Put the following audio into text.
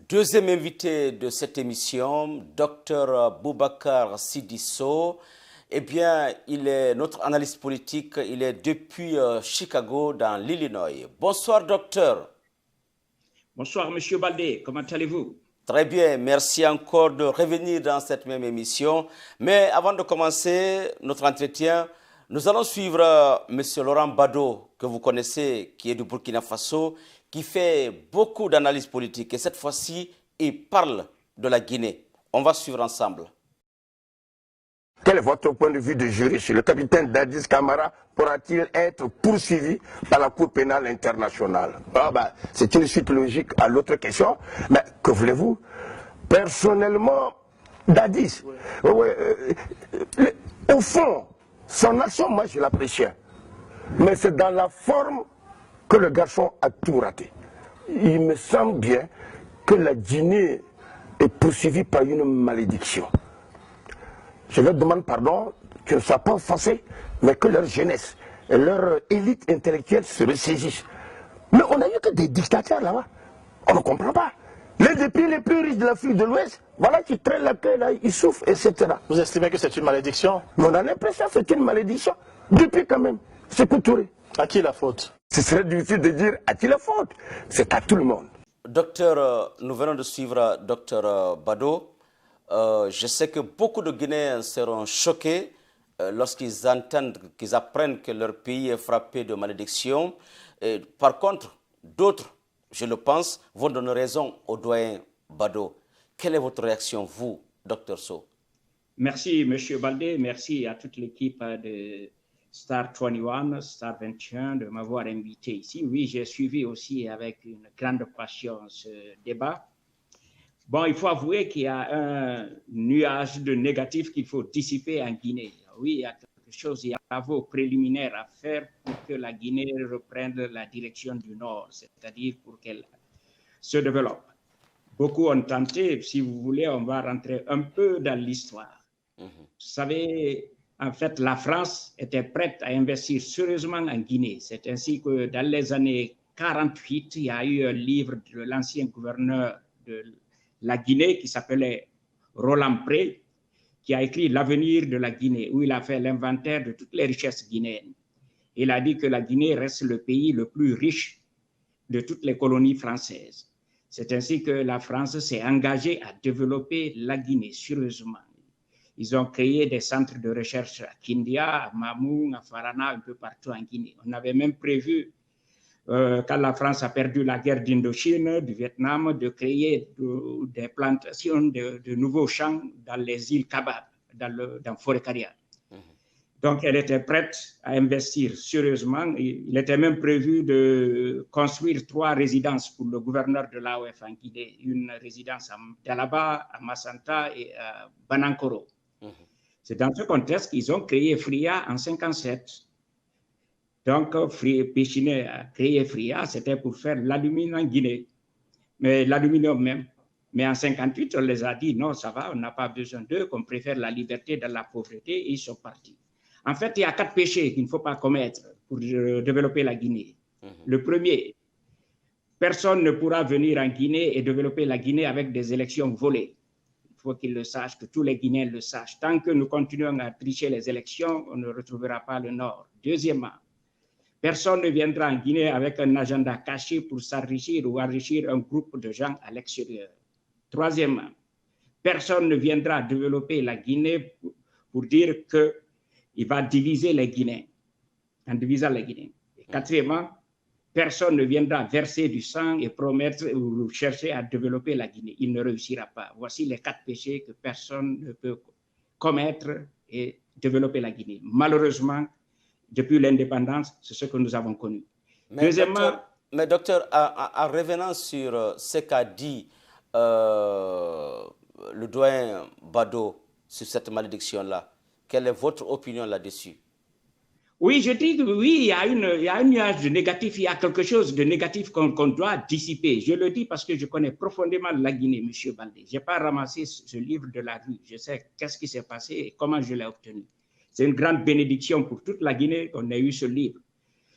Deuxième invité de cette émission, Dr Boubacar Sidisso. Eh bien, il est notre analyste politique. Il est depuis Chicago, dans l'Illinois. Bonsoir, docteur. Bonsoir, Monsieur Baldé. Comment allez-vous? Très bien. Merci encore de revenir dans cette même émission. Mais avant de commencer notre entretien, nous allons suivre Monsieur Laurent Bado, que vous connaissez, qui est du Burkina Faso, qui fait beaucoup d'analyses politiques. Et cette fois-ci, il parle de la Guinée. On va suivre ensemble. Quel est votre point de vue de juriste? Le capitaine Dadis Camara pourra-t-il être poursuivi par la Cour pénale internationale? C'est une suite logique à l'autre question. Mais que voulez-vous? Personnellement, Dadis, au fond, son action, moi je l'appréciais. Mais c'est dans la forme que le garçon a tout raté. Il me semble bien que la Guinée est poursuivie par une malédiction. Je leur demande pardon, qu'ils ne soient pas offensés, mais que leur jeunesse et leur élite intellectuelle se ressaisissent. Mais on n'a eu que des dictateurs là-bas. On ne comprend pas. Les pays les plus riches de l'Afrique de l'Ouest, voilà qui traînent la queue là, ils souffrent, etc. Vous estimez que c'est une malédiction? Mais on a l'impression que c'est une malédiction. Depuis quand même, c'est pour Touré. À qui la faute? Ce serait difficile de dire à qui la faute. C'est à tout le monde. Docteur, nous venons de suivre Docteur Bado. Je sais que beaucoup de Guinéens seront choqués lorsqu'ils entendent, qu'ils apprennent que leur pays est frappé de malédiction. Et par contre, d'autres, je le pense, vont donner raison au doyen Bado. Quelle est votre réaction, vous, Docteur So? Merci, Monsieur Baldé. Merci à toute l'équipe de Star 21, Star 21 de m'avoir invité ici. Oui, j'ai suivi aussi avec une grande passion ce débat. Bon, il faut avouer qu'il y a un nuage de négatif qu'il faut dissiper en Guinée. Oui, il y a quelque chose, il y a un travaux préliminaires à faire pour que la Guinée reprenne la direction du Nord, c'est-à-dire pour qu'elle se développe. Beaucoup ont tenté, si vous voulez, on va rentrer un peu dans l'histoire. Vous savez, en fait, la France était prête à investir sérieusement en Guinée. C'est ainsi que dans les années 48, il y a eu un livre de l'ancien gouverneur de la Guinée qui s'appelait Roland Pré, qui a écrit L'avenir de la Guinée, où il a fait l'inventaire de toutes les richesses guinéennes. Il a dit que la Guinée reste le pays le plus riche de toutes les colonies françaises. C'est ainsi que la France s'est engagée à développer la Guinée sérieusement. Ils ont créé des centres de recherche à Kindia, à Mamou, à Farana, un peu partout en Guinée. On avait même prévu, quand la France a perdu la guerre d'Indochine, du Vietnam, de créer des plantations de nouveaux champs dans les îles Kabab, dans Forêt-Caria. Donc, elle était prête à investir sérieusement. Il était même prévu de construire 3 résidences pour le gouverneur de l'AOF en Guinée. Une résidence à Dalaba, à Massanta et à Banankoro. C'est dans ce contexte qu'ils ont créé FRIA en 1957. Donc, Péchiné a créé FRIA, c'était pour faire l'aluminium en Guinée. Mais l'aluminium même. Mais en 1958, on les a dit, non, ça va, on n'a pas besoin d'eux, qu'on préfère la liberté dans la pauvreté, et ils sont partis. En fait, il y a 4 péchés qu'il ne faut pas commettre pour développer la Guinée. Le premier, personne ne pourra venir en Guinée et développer la Guinée avec des élections volées. Il faut qu'ils le sachent, que tous les Guinéens le sachent. Tant que nous continuons à tricher les élections, on ne retrouvera pas le Nord. Deuxièmement, personne ne viendra en Guinée avec un agenda caché pour s'enrichir ou enrichir un groupe de gens à l'extérieur. Troisièmement, personne ne viendra développer la Guinée pour dire qu'il va diviser les Guinéens, en divisant les Guinéens. Et quatrièmement, personne ne viendra verser du sang et promettre ou chercher à développer la Guinée. Il ne réussira pas. Voici les 4 péchés que personne ne peut commettre et développer la Guinée. Malheureusement, depuis l'indépendance, c'est ce que nous avons connu. Deuxièmement, docteur, en revenant sur ce qu'a dit le doyen Bado sur cette malédiction-là, quelle est votre opinion là-dessus? Oui, je dis que oui, il y a un nuage de négatif, il y a quelque chose de négatif qu'on doit dissiper. Je le dis parce que je connais profondément la Guinée, M. Baldé. Je n'ai pas ramassé ce livre de la rue. Je sais qu'est-ce qui s'est passé et comment je l'ai obtenu. C'est une grande bénédiction pour toute la Guinée qu'on ait eu ce livre.